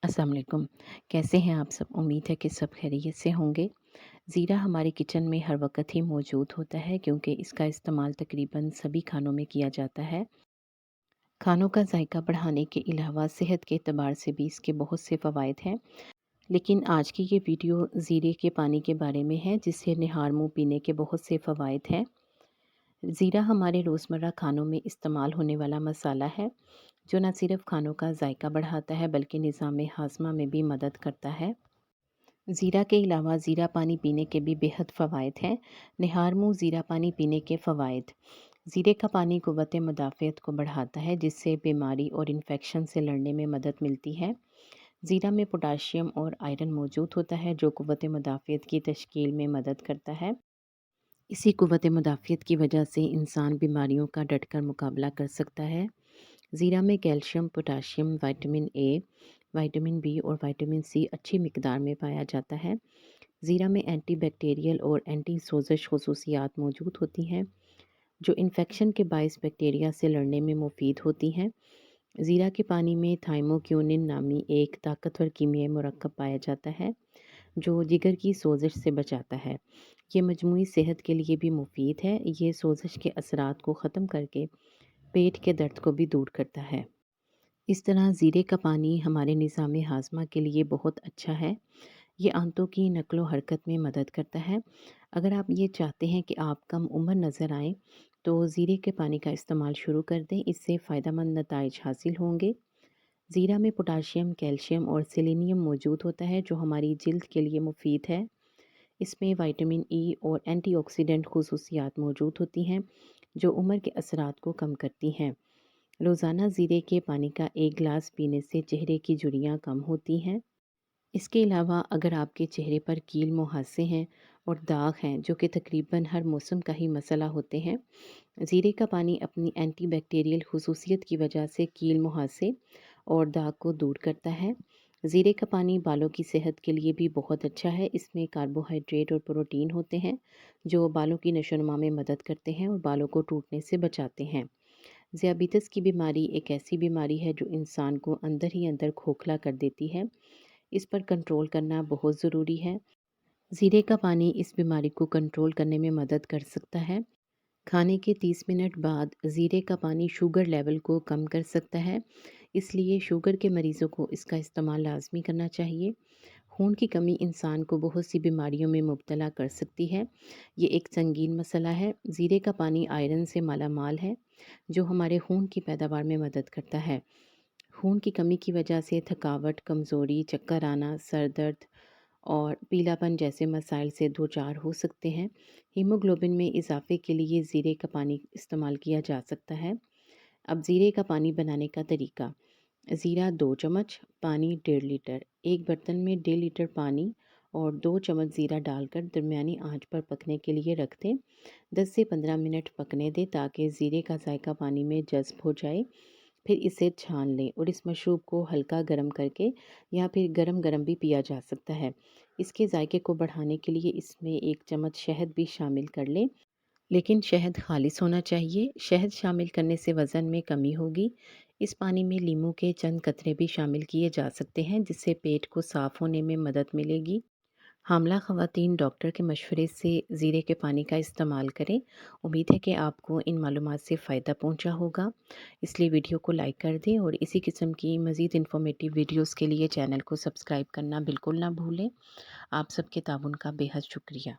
अस्सलाम वालेकुम। कैसे हैं आप सब? उम्मीद है कि सब खैरियत से होंगे। ज़ीरा हमारे किचन में हर वक़्त ही मौजूद होता है क्योंकि इसका इस्तेमाल तकरीबन सभी खानों में किया जाता है। खानों का जायका बढ़ाने के अलावा सेहत के एतबार से भी इसके बहुत से फ़वाइद हैं। लेकिन आज की ये वीडियो ज़ीरे के पानी के बारे में है जिससे निहार मुँह पीने के बहुत से फ़वाइद हैं। ज़ीरा हमारे रोज़मर्रा खानों में इस्तेमाल होने वाला मसाला है जो न सिर्फ़ खानों का जायका बढ़ाता है बल्कि निज़ाम हाज़मा में भी मदद करता है। ज़ीरा के अलावा ज़ीरा पानी पीने के भी बेहद फ़वाइद हैं। निहार मुँह ज़ीरा पानी पीने के फ़वाइद। ज़ीरे का पानी क़ुव्वत मुदाफ़अत को बढ़ाता है जिससे बीमारी और इन्फेक्शन से लड़ने में मदद मिलती है। ज़ीरा में पोटाशियम और आयरन मौजूद होता है जो क़ुव्वत मुदाफ़अत की तश्कील में मदद करता है। इसी क़ुव्वत मुदाफ़अत की वजह से इंसान बीमारियों का डटकर मुकाबला कर सकता है। ज़ीरा में calcium, potassium, vitamin A, vitamin B और विटामिन सी अच्छी मिकदार में पाया जाता है। ज़ीरा में एंटी बैक्टीरियल और एंटी सोज़श ख़ुसूसियात मौजूद होती हैं जो इन्फेक्शन के बाइस बैक्टीरिया से लड़ने में मुफीद होती हैं। ज़ीरा के पानी में थाइमोक्यूनिन नामी एक ताकतवर कीमियाई मरकब पाया जाता है जो जिगर की सोज़श से बचाता है। ये मजमूई सेहत के लिए भी मुफीद है। ये सोज़श के असरात को ख़त्म करके पेट के दर्द को भी दूर करता है। इस तरह ज़ीरे का पानी हमारे निज़ाम हाज़मा के लिए बहुत अच्छा है। ये आंतों की नक़्ल व हरकत में मदद करता है। अगर आप ये चाहते हैं कि आप कम उम्र नज़र आएँ तो ज़ीरे के पानी का इस्तेमाल शुरू कर दें, इससे फ़ायदेमंद नताइज हासिल होंगे। ज़ीरा में पोटाशियम, कैल्शियम और सेलेनियम मौजूद होता है जो हमारी जिल्द के लिए मुफीद है। इसमें विटामिन ई और एंटीऑक्सीडेंट ख़ुसूसियात मौजूद होती हैं जो उम्र के असरात को कम करती हैं। रोज़ाना ज़ीरे के पानी का 1 गिलास पीने से चेहरे की झुर्रियाँ कम होती हैं। इसके अलावा अगर आपके चेहरे पर कील मुहासे हैं और दाग हैं जो कि तकरीबन हर मौसम का ही मसला होते हैं, ज़ीरे का पानी अपनी एंटी बैक्टीरियल ख़ुसूसियत की वजह से कील मुहासे और दाग को दूर करता है। ज़ीरे का पानी बालों की सेहत के लिए भी बहुत अच्छा है। इसमें कार्बोहाइड्रेट और प्रोटीन होते हैं जो बालों की नशोनुमा में मदद करते हैं और बालों को टूटने से बचाते हैं। ज़ियाबितस की बीमारी एक ऐसी बीमारी है जो इंसान को अंदर ही अंदर खोखला कर देती है। इस पर कंट्रोल करना बहुत ज़रूरी है। ज़ीरे का पानी इस बीमारी को कंट्रोल करने में मदद कर सकता है। खाने के 30 मिनट बाद ज़ीरे का पानी शुगर लेवल को कम कर सकता है, इसलिए शुगर के मरीज़ों को इसका इस्तेमाल लाज़मी करना चाहिए। खून की कमी इंसान को बहुत सी बीमारियों में मुब्तला कर सकती है। ये एक संगीन मसला है। ज़ीरे का पानी आयरन से मालामाल है जो हमारे खून की पैदावार में मदद करता है। खून की कमी की वजह से थकावट, कमज़ोरी, चक्कर आना, सर दर्द और पीलापन जैसे मसाइल से दो चार हो सकते हैं। हीमोग्लोबिन में इजाफे के लिए ज़ीरे का पानी इस्तेमाल किया जा सकता है। अब ज़ीरे का पानी बनाने का तरीका। ज़ीरा 2 चम्मच, पानी 1.5 लीटर। एक बर्तन में 1.5 लीटर पानी और 2 चम्मच ज़ीरा डालकर दरमियानी आंच पर पकने के लिए रख दें। 10 से 15 मिनट पकने दें ताकि ज़ीरे का जायका पानी में जज़्ब हो जाए। फिर इसे छान लें और इस मशरूब को हल्का गर्म करके या फिर गरम-गरम भी पिया जा सकता है। इसके जायके को बढ़ाने के लिए इसमें 1 चम्मच शहद भी शामिल कर लें, लेकिन शहद खालिस होना चाहिए। शहद शामिल करने से वज़न में कमी होगी। इस पानी में लीमू के चंद कतरे भी शामिल किए जा सकते हैं जिससे पेट को साफ़ होने में मदद मिलेगी। हामला ख़वातीन डॉक्टर के मशवरे से ज़ीरे के पानी का इस्तेमाल करें। उम्मीद है कि आपको इन मालूमात से फ़ायदा पहुंचा होगा, इसलिए वीडियो को लाइक कर दें और इसी किस्म की मज़ीद इन्फॉर्मेटिव वीडियोस के लिए चैनल को सब्सक्राइब करना बिल्कुल ना भूलें। आप सबके ताउन का बेहद शुक्रिया।